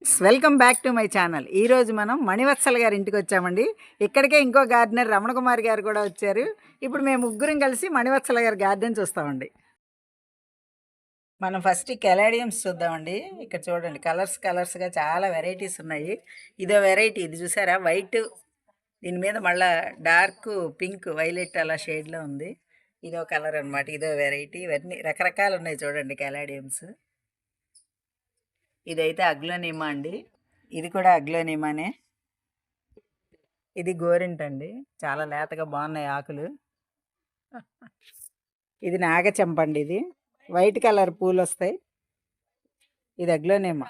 Welcome back to my channel. ఈరోజు మనం మణివత్సల గారి ఇంటికి వచ్చామండి. ఇక్కడికే ఇంకో గార్డెనర్ రమణ కుమార్ గారు కూడా వచ్చారు. ఇప్పుడు మేము ముగ్గురం కలిసి మణివత్సల గారి గార్డెన్ చూస్తామండి. మనం ఫస్ట్ కెలాడియమ్స్ చూద్దామండి. ఇక్కడ చూడండి, కలర్స్గా చాలా వెరైటీస్ ఉన్నాయి. ఇదో వెరైటీ, ఇది చూసారా, వైట్, దీని మీద మళ్ళా డార్క్ పింక్, వైలెట్ అలా షేడ్లో ఉంది. ఇదో కలర్ అనమాట, ఇదో వెరైటీ. ఇవన్నీ రకరకాలు ఉన్నాయి చూడండి కెలాడియమ్స్. ఇదైతే అగ్లోనిమా అండి, ఇది కూడా అగ్లోనిమానే. ఇది గోరింట అండి, చాలా లేతగా బాగున్నాయి ఆకులు. ఇది నాగచెంపండి, ఇది వైట్ కలర్ పూలు వస్తాయి. ఇది అగ్లోనిమా.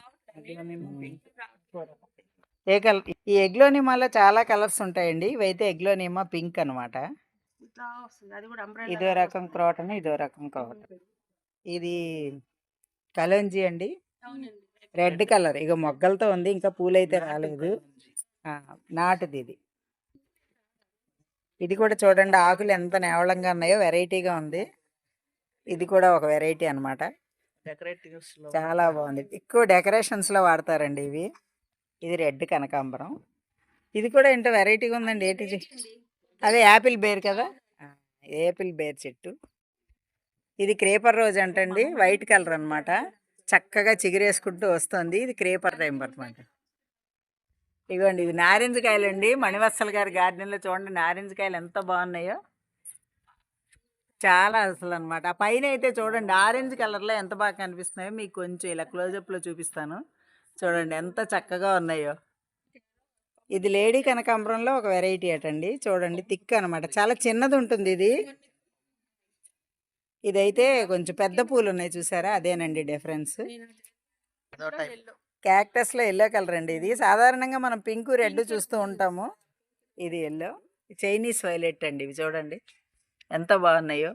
ఏ కలర్? ఈ ఎగ్లోనిమాలో చాలా కలర్స్ ఉంటాయండి. ఇవైతే ఎగ్లోనిమా పింక్ అనమాట. ఇదో రకం క్రోటన్, ఇదో రకం క్రోటన్. ఇది కలంజీ అండి, రెడ్ కలర్. ఇక మొగ్గలతో ఉంది, ఇంకా పూలైతే రాలేదు. నాటుది ఇది. ఇది కూడా చూడండి, ఆకులు ఎంత నేవళంగా ఉన్నాయో, వెరైటీగా ఉంది. ఇది కూడా ఒక వెరైటీ అనమాట, చాలా బాగుంది. ఎక్కువ డెకరేషన్స్లో వాడతారండి ఇవి. ఇది రెడ్ కనకాంబరం. ఇది కూడా ఏంటో వెరైటీగా ఉందండి. ఏంటి? అదే యాపిల్ బేర్ కదా, యాపిల్ బేర్ చెట్టు. ఇది క్రేపర్ రోజ్ అంటండి, వైట్ కలర్ అనమాట, చక్కగా చిగురేసుకుంటూ వస్తుంది. ఇది క్రేపర్ టైం అనమాట. ఇదిగోండి, ఇది నారింజ కాయలు అండి. మణివత్సల గారి గార్డెన్లో చూడండి, నారింజ కాయలు ఎంత బాగున్నాయో, చాలా అసలు అనమాట. ఆ పైన అయితే చూడండి, ఆరెంజ్ కలర్లో ఎంత బాగా కనిపిస్తున్నాయో మీకు కొంచెం ఇలా క్లోజప్లో చూపిస్తాను. చూడండి ఎంత చక్కగా ఉన్నాయో. ఇది లేడీ కనకాంబరంలో ఒక వెరైటీ అటండి. చూడండి, థిక్ అనమాట, చాలా చిన్నది ఉంటుంది ఇది. ఇదైతే కొంచెం పెద్ద పూలు ఉన్నాయి చూసారా, అదేనండి డిఫరెన్స్. క్యాక్టస్లో ఎల్లో కలర్ అండి. ఇది సాధారణంగా మనం పింక్, రెడ్ చూస్తూ ఉంటాము. ఇది ఎల్లో. చైనీస్ వైలెట్ అండి. ఇవి చూడండి ఎంత బాగున్నాయో,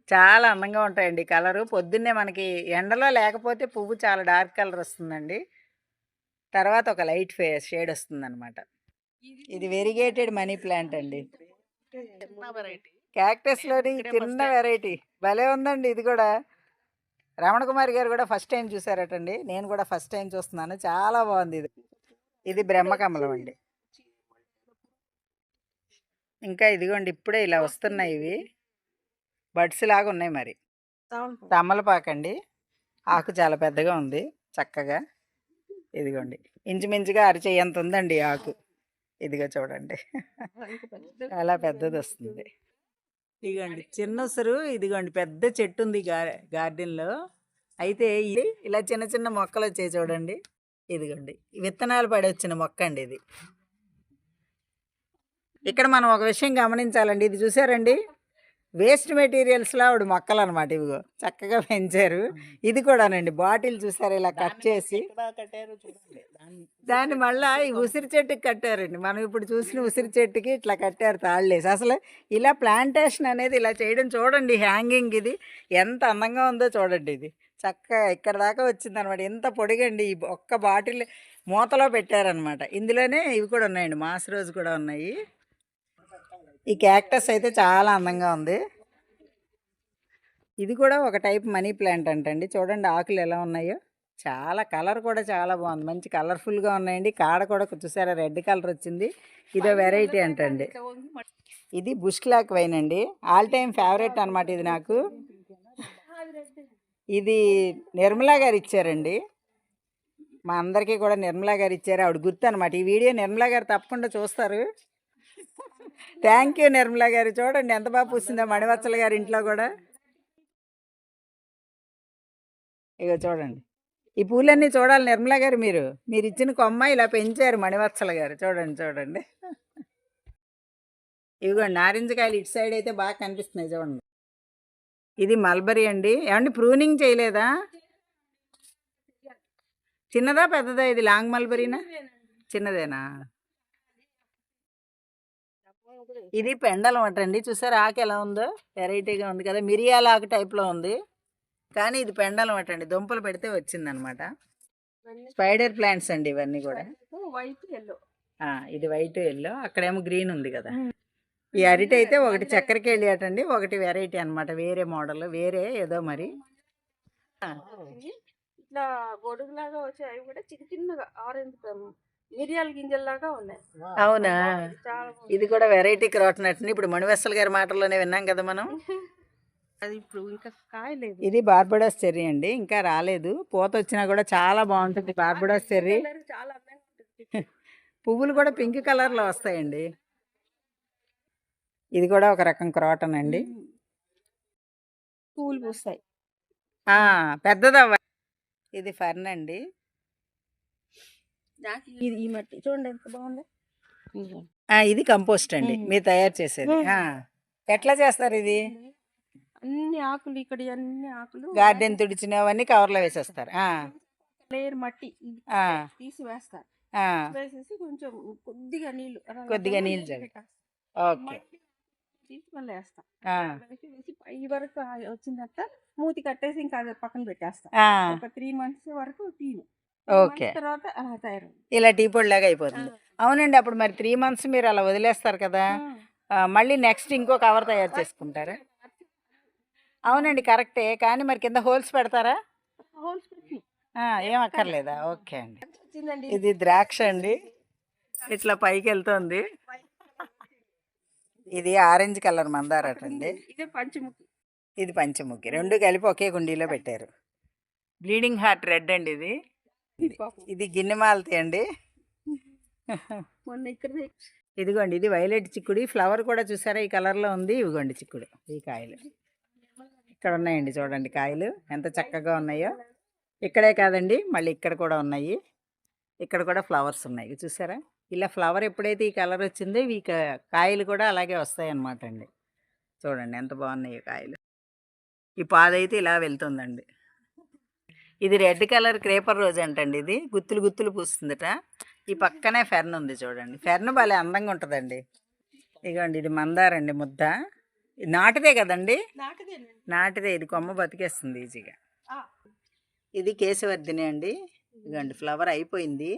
చాలా అందంగా ఉంటాయండి కలరు. పొద్దున్నే మనకి ఎండలో లేకపోతే పువ్వు చాలా డార్క్ కలర్ వస్తుందండి, తర్వాత ఒక లైట్ షేడ్ వస్తుంది అనమాట. ఇది వెరిగేటెడ్ మనీ ప్లాంట్ అండి, క్యాక్టస్లోని చిన్న వెరైటీ. భలే ఉందండి ఇది కూడా. రమణ కుమార్ గారు కూడా ఫస్ట్ టైం చూసారటండి, నేను కూడా ఫస్ట్ టైం చూస్తున్నాను. చాలా బాగుంది ఇది. ఇది బ్రహ్మకమలం అండి. ఇంకా ఇదిగోండి, ఇప్పుడే ఇలా వస్తున్నాయి ఇవి, బడ్స్ లాగా ఉన్నాయి. మరి తమలపాకండి, ఆకు చాలా పెద్దగా ఉంది, చక్కగా. ఇదిగోండి, ఇంచుమించుగా అరిచేయంత ఉందండి ఆకు. ఇదిగో చూడండి, చాలా పెద్దది వస్తుంది. ఇదిగోండి చిన్న ఉసురు. ఇదిగోండి పెద్ద చెట్టు ఉంది గార్డెన్లో. అయితే ఇది ఇలా చిన్న చిన్న మొక్కలు వచ్చాయి చూడండి. ఇదిగోండి, విత్తనాలు పడి వచ్చిన మొక్క అండి ఇది. ఇక్కడ మనం ఒక విషయం గమనించాలండి, ఇది చూసారండి, వేస్ట్ మెటీరియల్స్లో ఆవిడ మొక్కలు అనమాట. ఇవిగో చక్కగా పెంచారు. ఇది కూడానండి, బాటిల్ చూసారు ఇలా కట్ చేసి దాన్ని మళ్ళీ ఈ ఉసిరి చెట్టుకి కట్టారండి. మనం ఇప్పుడు చూసిన ఉసిరి చెట్టుకి ఇట్లా కట్టారు తాళ్ళేసి. అసలు ఇలా ప్లాంటేషన్ అనేది ఇలా చేయడం చూడండి, హ్యాంగింగ్ ఇది ఎంత అందంగా ఉందో చూడండి. ఇది చక్కగా ఇక్కడ దాకా వచ్చిందనమాట. ఎంత పొడిగండి, ఈ ఒక్క బాటిల్ మూతలో పెట్టారనమాట. ఇందులోనే ఇవి కూడా ఉన్నాయండి, మాస్ రోజ్ కూడా ఉన్నాయి. ఈ క్యాక్టస్ అయితే చాలా అందంగా ఉంది. ఇది కూడా ఒక టైప్ మనీ ప్లాంట్ అంటండి. చూడండి ఆకులు ఎలా ఉన్నాయో, చాలా కలర్ కూడా చాలా బాగుంది, మంచి కలర్ఫుల్గా ఉన్నాయండి. కాడ కూడా చూసారా, రెడ్ కలర్ వచ్చింది. ఇదో వెరైటీ అంటండి. ఇది బుష్ క్లాక్ వైన్ అండి, ఆల్ టైమ్ ఫేవరెట్ అనమాట ఇది నాకు. ఇది నిర్మలా గారు ఇచ్చారండి, మా అందరికీ కూడా నిర్మలా గారు ఇచ్చారు. ఆవిడ గుర్తు అనమాట. ఈ వీడియో నిర్మలా గారు తప్పకుండా చూస్తారు. థ్యాంక్ యూ నిర్మలా గారు. చూడండి ఎంత బాగా పూసిందో మణివత్సల గారి ఇంట్లో కూడా. ఇక చూడండి, ఈ పూలన్నీ చూడాలి నిర్మలా గారు. మీరు ఇచ్చిన కొమ్మ ఇలా పెంచారు మణివత్సల గారు. చూడండి చూడండి, ఇవిగోండి నారింజకాయలు ఇటు సైడ్ అయితే బాగా కనిపిస్తున్నాయి చూడండి. ఇది మల్బరీ అండి. ఏమండి ప్రూనింగ్ చేయలేదా? చిన్నదా పెద్దదా? ఇది లాంగ్ మల్బరీనా? చిన్నదేనా? ఇది పెండలం అటండి. చూసారా ఆకు ఎలా ఉందో, వెరైటీగా ఉంది కదా, మిరియాల ఆకు టైప్లో ఉంది, కానీ ఇది పెండలం అటండి. దుంపలు పెడితే వచ్చిందనమాట. స్పైడర్ ప్లాంట్స్ అండి ఇవన్నీ కూడా. ఇది వైట్ ఎల్లో, అక్కడేమో గ్రీన్ ఉంది కదా. ఈ అరటి అయితే ఒకటి చక్కెరకేళి అటండి, ఒకటి వెరైటీ అనమాట, వేరే మోడల్, వేరే ఏదో మరి. ఇట్లా గొడుగులాగా వచ్చాయి. అవి కూడా చిన్న చిన్నగా ఆరెంజ్ మిరియాల గింజల్లాగా ఉన్నాయి. అవునా? చాలా ఇది కూడా వెరైటీ క్రాటన్ అట్ని ఇప్పుడు మణివత్సల్ గారి మాటల్లోనే విన్నాం కదా మనం. అది ఇప్పుడు ఇంకా కాయలేదు. ఇది బార్బడోస్ చెర్రీ అండి, ఇంకా రాలేదు. పూత వచ్చినా కూడా చాలా బాగుంటుంది బార్బడోస్ చెర్రీ. చాలా అందంగా ఉంటుంది. పువ్వులు కూడా పింక్ కలర్ లో వస్తాయండి. ఇది కూడా ఒక రకం క్రాటన్ అండి. పువ్వులు పూస్తాయి. పెద్దదవ్వ. ఇది ఫర్న్ అండి. ఈ మట్టి చూడండి ఎంత బాగుంది. ఇది కంపోస్ట్ అండి, మీరు తయారు చేసేది. ఎట్లా చేస్తారు ఇది? అన్ని ఆకులు ఇక్కడ అన్ని ఆకులు గార్డెన్ తుడిచినవన్నీ కవర్లో వేసేస్తారు. లేయర్ మట్టి తీసి వేస్తారు. వేసేసి కొంచెం కొద్దిగా నీళ్లు ఓకే తీసి మళ్ళీ వేస్తాం. వేసి పై వరకు వచ్చిన తర్వాత మూతి కట్టేసి ఇంకా అది పక్కన పెట్టేస్తాం. ఒక 3 months వరకు తీను. ఓకే, తర్వాత అలా తయారు ఇలా టీ పొడి లాగా అయిపోతుంది. అవునండి, అప్పుడు మరి 3 months మీరు అలా వదిలేస్తారు కదా, మళ్ళీ నెక్స్ట్ ఇంకో కవర్ తయారు చేసుకుంటారా? అవునండి కరెక్టే, కానీ మరి కింద హోల్స్ పెడతారా? ఏం అక్కర్లేదా? ఓకే అండి. ఇది ద్రాక్ష అండి, ఇట్లా పైకి వెళ్తుంది. ఇది ఆరెంజ్ కలర్ మందారట అండి. ఇది పంచముఖి, రెండు కలిపి ఒకే కుండీలో పెట్టారు. బ్లీడింగ్ హార్ట్ రెడ్ అండి ఇది. ఇది గిన్నెమాలతి అండి. ఇదిగోండి, ఇది వైలెట్ చిక్కుడు. ఫ్లవర్ కూడా చూసారా, ఈ కలర్ లో ఉంది. ఇవిగోండి చిక్కుడు, ఈ కాయలు ఇక్కడ ఉన్నాయండి. చూడండి కాయలు ఎంత చక్కగా ఉన్నాయో. ఇక్కడే కాదండి, మళ్ళీ ఇక్కడ కూడా ఉన్నాయి. ఇక్కడ కూడా ఫ్లవర్స్ ఉన్నాయి చూసారా. ఇలా ఫ్లవర్ ఎప్పుడైతే ఈ కలర్ వచ్చిందో ఇవి కాయలు కూడా అలాగే వస్తాయి అన్నమాట అండి. చూడండి ఎంత బాగున్నాయి కాయలు. ఈ పాదైతే ఇలా వెళ్తుందండి. ఇది రెడ్ కలర్ క్రేపర్ రోజ్ అంటండి. ఇది గుత్తులు గుత్తులు పూస్తుందట. ఈ పక్కనే ఫెర్న్ ఉంది చూడండి. ఫెర్న్ భలే అందంగా ఉంటుందండి. ఇదిగోండి, ఇది మందారండి ముద్ద. ఇది నాటిదే కదండి? నాటిదే. ఇది కొమ్మ బతికేస్తుంది ఈజీగా. ఇది కేశవర్ధిని అండి. ఇదిగోండి ఫ్లవర్ అయిపోయింది.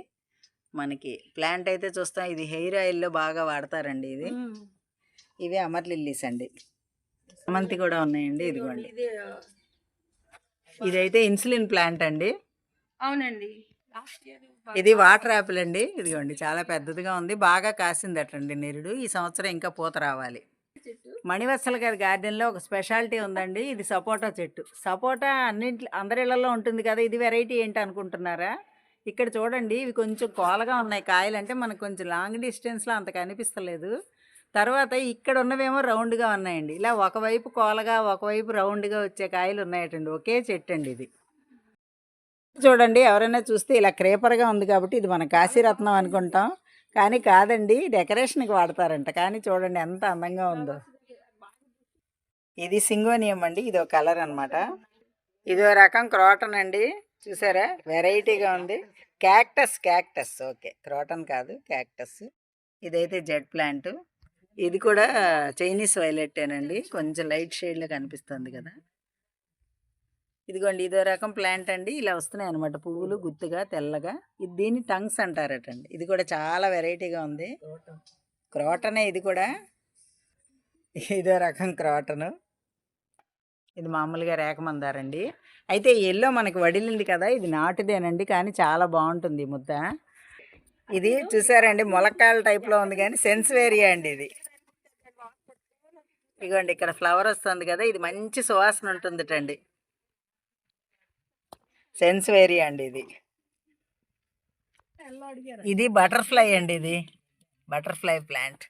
మనకి ప్లాంట్ అయితే చూస్తాం. ఇది హెయిర్ ఆయిల్లో బాగా వాడతారండి. ఇవి అమర్ లిల్లీస్ అండి. చామంతి కూడా ఉన్నాయండి. ఇదిగోండి, ఇదైతే ఇన్సులిన్ ప్లాంట్ అండి. అవునండి. ఇది వాటర్ యాపిల్ అండి. ఇదిగోండి చాలా పెద్దదిగా ఉంది, బాగా కాసిందటండి నిరుడు. ఈ సంవత్సరం ఇంకా పూత రావాలి. మణివత్సల గారి గార్డెన్లో ఒక స్పెషాలిటీ ఉందండి. ఇది సపోటా చెట్టు. సపోటా అందరి ఇళ్లలో ఉంటుంది కదా, ఇది వెరైటీ ఏంటి అనుకుంటున్నారా? ఇక్కడ చూడండి, ఇవి కొంచెం కోలగా ఉన్నాయి కాయలు. అంటే మనకు కొంచెం లాంగ్ డిస్టెన్స్లో అంత కనిపిస్తలేదు. తర్వాత ఇక్కడ ఉన్నవేమో రౌండ్గా ఉన్నాయండి. ఇలా ఒకవైపు కోలగా ఒకవైపు రౌండ్గా వచ్చే కాయలు ఉన్నాయటండి. ఒకే చెట్టు అండి ఇది. చూడండి, ఎవరైనా చూస్తే ఇలా క్రేపర్గా ఉంది కాబట్టి ఇది మన కాశీరత్నం అనుకుంటాం, కానీ కాదండి, డెకరేషన్కి వాడతారంట. కానీ చూడండి ఎంత అందంగా ఉందో. ఇది సింగోనియం అండి. ఇది ఒక కలర్ అనమాట. ఇదో రకం క్రాటన్ అండి. చూసారా, వెరైటీగా ఉంది. క్యాక్టస్. ఓకే, క్రాటన్ కాదు, క్యాక్టస్. ఇదైతే జెడ్ ప్లాంట్. ఇది కూడా చైనీస్ వైలెట్టేనండి, కొంచెం లైట్ షేడ్లో కనిపిస్తుంది కదా. ఇదిగోండి, ఇదో రకం ప్లాంట్ అండి. ఇలా వస్తున్నాయి అనమాట పువ్వులు గుత్తుగా తెల్లగా. ఇది దీన్ని టంగ్స్ అంటారటండి. ఇది కూడా చాలా వెరైటీగా ఉంది. క్రాటనే ఇది కూడా. ఇదో రకం క్రాటను. ఇది మామూలుగా రేఖమందారండి. అయితే ఎల్లో మనకి వడిలింది కదా, ఇది నాటుదేనండి, కానీ చాలా బాగుంటుంది ముద్ద. ఇది చూసారండి, ములక్కాయల టైప్లో ఉంది కానీ సెన్స్వేరియా అండి ఇది. ఇదిగోండి, ఇక్కడ ఫ్లవర్ వస్తుంది కదా, ఇది మంచి సువాసన ఉంటుందిటండి. సెన్స్వేరియా అండి ఇది. ఇది బటర్ఫ్లై అండి. ఇది బటర్ఫ్లై ప్లాంట్.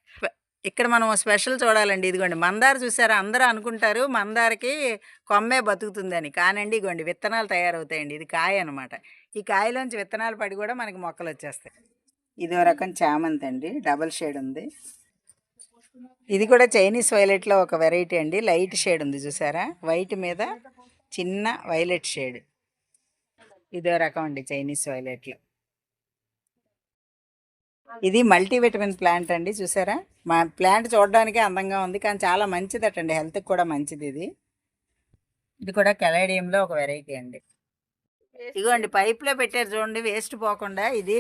ఇక్కడ మనం స్పెషల్ చూడాలండి. ఇదిగోండి మందార చూసారా, అందరూ అనుకుంటారు మందారకి కొమ్మే బతుకుతుందని, కానండి ఇదిగోండి విత్తనాలు తయారవుతాయండి. ఇది కాయ అనమాట. ఈ కాయలోంచి విత్తనాలు పడి కూడా మనకి మొక్కలు వచ్చేస్తాయి. ఇదో రకం చామంతి అండి, డబల్ షేడ్ ఉంది. ఇది కూడా చైనీస్ వైలెట్లో ఒక వెరైటీ అండి. లైట్ షేడ్ ఉంది చూసారా, వైట్ మీద చిన్న వైలెట్ షేడ్. ఇదో రకం అండి చైనీస్ వైలెట్లో. ఇది మల్టీవిటమిన్ ప్లాంట్ అండి. చూసారా, మా ప్లాంట్ చూడడానికి అందంగా ఉంది కానీ చాలా మంచిదటండి, హెల్త్కి కూడా మంచిది. ఇది కూడా కెలేడియంలో ఒక వెరైటీ అండి. ఇదిగోండి పైప్లో పెట్టారు చూడండి, వేస్ట్ పోకుండా. ఇది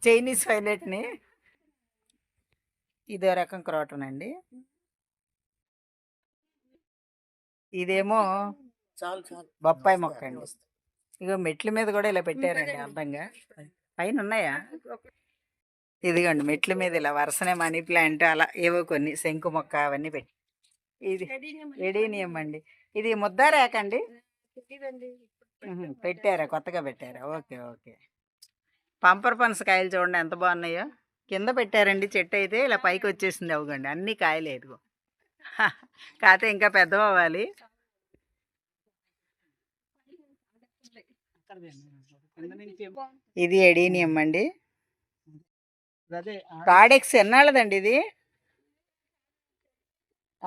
చైనీస్ వైలెట్ని. ఇదో రకం క్రాటన్ అండి. ఇదేమో బొప్పాయి మొక్క అండి. ఇగో మెట్ల మీద కూడా ఇలా పెట్టారండి అందంగా. పైన ఉన్నాయా? ఇదిగోండి మెట్ల మీద ఇలా వరుసనే మనీ ప్లాంట్ అలా ఏవో కొన్ని శంకు మొక్క అవన్నీ పెట్టి. ఇది ఎడీనియం అండి. ఇది ముద్దా రేకండి? పెట్టారా, కొత్తగా పెట్టారా? Okay okay. పంపర్ పనసకాయలు చూడండి ఎంత బాగున్నాయో. కింద పెట్టారండి చెట్టు అయితే ఇలా పైకి వచ్చేసింది. అవుగండి అన్ని కాయలు ఎదుగు. కాకపోతే ఇంకా పెద్దవి అవ్వాలి. ఇది ఎడీనియం అండి. కార్డెక్స్ ఎన్నాళ్ళదండి ఇది?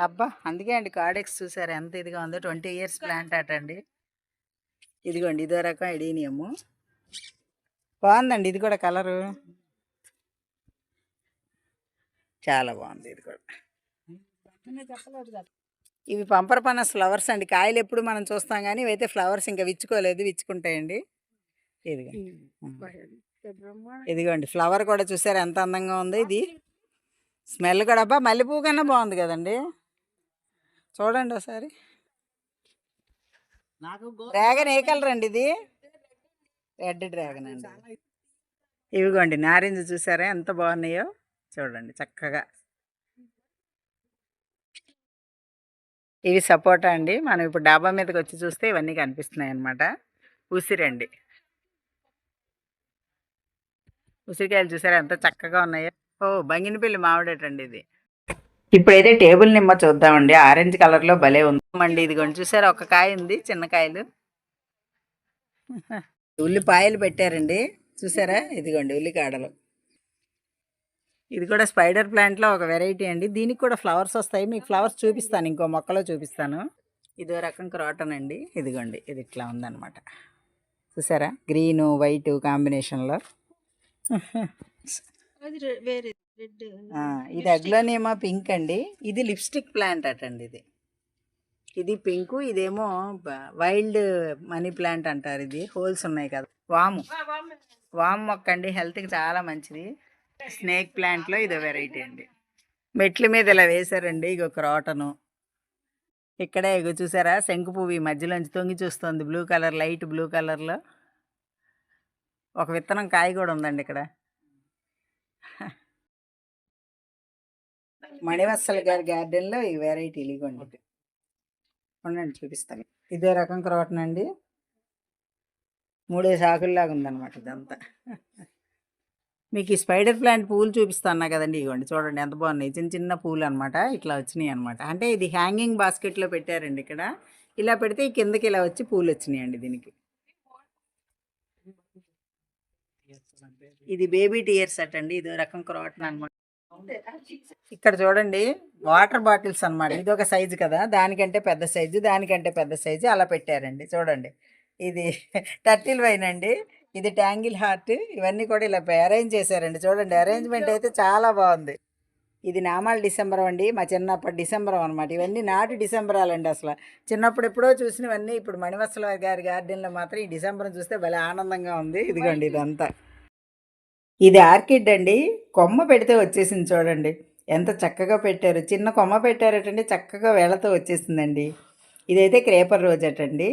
అబ్బా అందుకే అండి కార్డెక్స్ చూసారు ఎంత ఇదిగా ఉందో. 20 years ప్లాంట్ అటండి. ఇదిగోండి ఇదో రకం ఎడీనియము. బాగుందండి ఇది కూడా కలరు చాలా బాగుంది. ఇది కూడా ఇవి పంపర్ పనస్ ఫ్లవర్స్ అండి. కాయలు ఎప్పుడు మనం చూస్తాం కానీ ఇవైతే ఫ్లవర్స్ ఇంకా విచ్చుకోలేదు, విచ్చుకుంటాయండి. ఇదిగోండి ఫ్లవర్ కూడా చూసారు ఎంత అందంగా ఉంది. ఇది స్మెల్ కూడా అబ్బా మల్లెపూ కన్నా బాగుంది కదండి. చూడండి ఒకసారి. డ్రాగన్ ఏ కలర్ అండి ఇది? రెడ్ డ్రాగన్ అండి. ఇవిగోండి నారింజ చూసారా ఎంత బాగున్నాయో చూడండి చక్కగా. ఇవి సపోటా అండి. మనం ఇప్పుడు డాబా మీదకి వచ్చి చూస్తే ఇవన్నీ కనిపిస్తున్నాయి అన్నమాట. ఉసిరండి. ఉసిరికాయలు చూసారా ఎంత చక్కగా ఉన్నాయో. ఓ బంగినపల్లి మామిడేటండి ఇది. ఇప్పుడైతే టేబుల్ నిమ్మ చూద్దామండి. ఆరెంజ్ కలర్లో భలే ఉందండి. ఇదిగోండి చూసారా ఒక కాయ ఉంది, చిన్న కాయలు. ఉల్లిపాయలు పెట్టారండి చూసారా. ఇదిగోండి ఉల్లికాడలు. ఇది కూడా స్పైడర్ ప్లాంట్లో ఒక వెరైటీ అండి. దీనికి కూడా ఫ్లవర్స్ వస్తాయి. మీకు ఫ్లవర్స్ చూపిస్తాను, ఇంకో మొక్కలో చూపిస్తాను. ఇదో రకం క్రాటన్ అండి. ఇదిగోండి ఇది ఇట్లా ఉందన్నమాట. చూసారా గ్రీను వైట్ కాంబినేషన్లో. ఇది అగ్లోనియమా పింక్ అండి. ఇది లిప్స్టిక్ ప్లాంట్ అటండి. ఇది పింకు, ఇదేమో వైల్డ్ మనీ ప్లాంట్ అంటారు. ఇది హోల్స్ ఉన్నాయి కదా. వాము మొక్క అండి, హెల్త్కి చాలా మంచిది. స్నేక్ ప్లాంట్లో ఇదో వెరైటీ అండి. మెట్ల మీద ఇలా వేశారండి. ఇగో క్రాటను. ఇక్కడే ఇగో చూసారా శంకు పువ్వు ఈ మధ్యలోంచి తొంగి చూస్తుంది. బ్లూ కలర్, లైట్ బ్లూ కలర్లో ఒక విత్తనం కాయ కూడా ఉందండి ఇక్కడ. మణివత్సల గారి గార్డెన్లో ఈ వెరైటీలు ఇగోండి. ఉండండి చూపిస్తాను. ఇదే రకం క్రాటన్ అండి. 3 ఆకుల్లాగా ఉందన్నమాట ఇదంతా. మీకు ఈ స్పైడర్ ప్లాంట్ పూలు చూపిస్తాను కదండి. ఇవ్వండి చూడండి ఎంత బాగున్నాయి. చిన్న చిన్న పూలు అనమాట ఇట్లా వచ్చినాయి అనమాట. అంటే ఇది హ్యాంగింగ్ బాస్కెట్లో పెట్టారండి. ఇక్కడ ఇలా పెడితే ఈ కిందకి ఇలా వచ్చి పూలు వచ్చినాయండి దీనికి. ఇది బేబీ టియర్స్ అటండి. ఇదో రకం క్రాటన్ అనమాట. ఇక్కడ చూడండి వాటర్ బాటిల్స్ అనమాట. ఇది ఒక సైజు కదా, దానికంటే పెద్ద సైజు, దానికంటే పెద్ద సైజు అలా పెట్టారండి. చూడండి ఇది టర్టిల్ వైన్ అండి. ఇది ట్యాంగిల్ హార్ట్. ఇవన్నీ కూడా ఇలా అరేంజ్ చేశారండి. చూడండి అరేంజ్మెంట్ అయితే చాలా బాగుంది. ఇది నామాల డిసెంబరం అండి. మా చిన్నప్పటి డిసెంబరం అనమాట. ఇవన్నీ నాటి డిసెంబరాలండి. అసలు చిన్నప్పుడు ఎప్పుడో చూసినవన్నీ ఇప్పుడు మణివత్సల గారి గార్డెన్లో మాత్రం ఈ డిసెంబరం చూస్తే భలే ఆనందంగా ఉంది. ఇదిగోండి ఇదంతా. ఇది ఆర్కిడ్ అండి. కొమ్మ పెడితే వచ్చేసింది చూడండి ఎంత చక్కగా పెట్టారు. చిన్న కొమ్మ పెట్టారటండి, చక్కగా వేళతో వచ్చేసిందండి. ఇదైతే క్రేపర్ రోజ్ అటండి.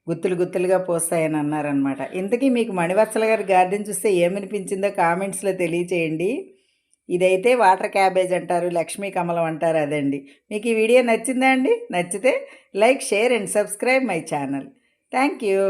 గుత్తులు గుత్తులుగా పోస్తాయని అన్నారనమాట. ఇంతకీ మీకు మణివత్సల గారి గార్డెన్ చూస్తే ఏమనిపించిందో కామెంట్స్లో తెలియచేయండి. ఇదైతే వాటర్ క్యాబేజ్ అంటారు, లక్ష్మీ కమలం అంటారు అదండి. మీకు ఈ వీడియో నచ్చిందా అండి? నచ్చితే like, share and subscribe my channel. Thank you.